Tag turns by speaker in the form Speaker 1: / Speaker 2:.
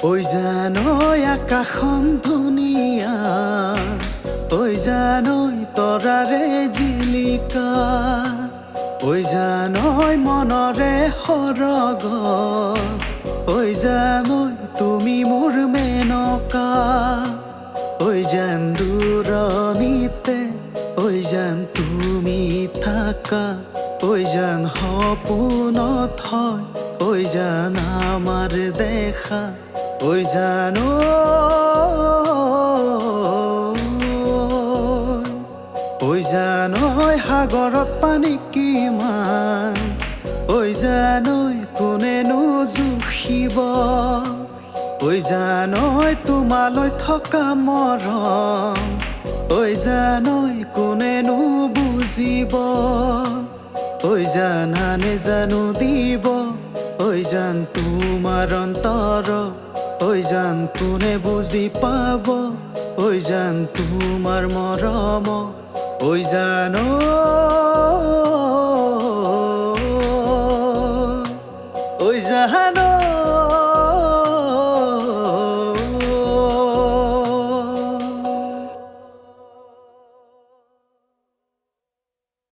Speaker 1: ঐ জানৈ আকাশখন ধুনীয়া, ঐ জানৈ তৰাৰে জিলিকা, ঐ জানৈ মনৰে সৰগ, ঐ জানৈ তুমি মোৰ মেনকা, ঐ জান দূৰণিতে, ঐ জান তুমি থাকা, ঐ জান সপোনত হয়, ঐ জান আমার দেখা, ঐ জানো ঐ জানৈ সাগৰত পানী কিমান, ঐ জানৈ কোনেনো জুখিব, ঐ জানৈ তোমালৈ থকা মৰম, ঐ জানৈ কোনেনো বুজিব, ঐ জানানে জানো দিব, ঐ জান তোমাৰ অন্তৰ, ঐ জান কোনে বুজি পাব, ঐ জান তোমাৰ মৰম, ঐ জানো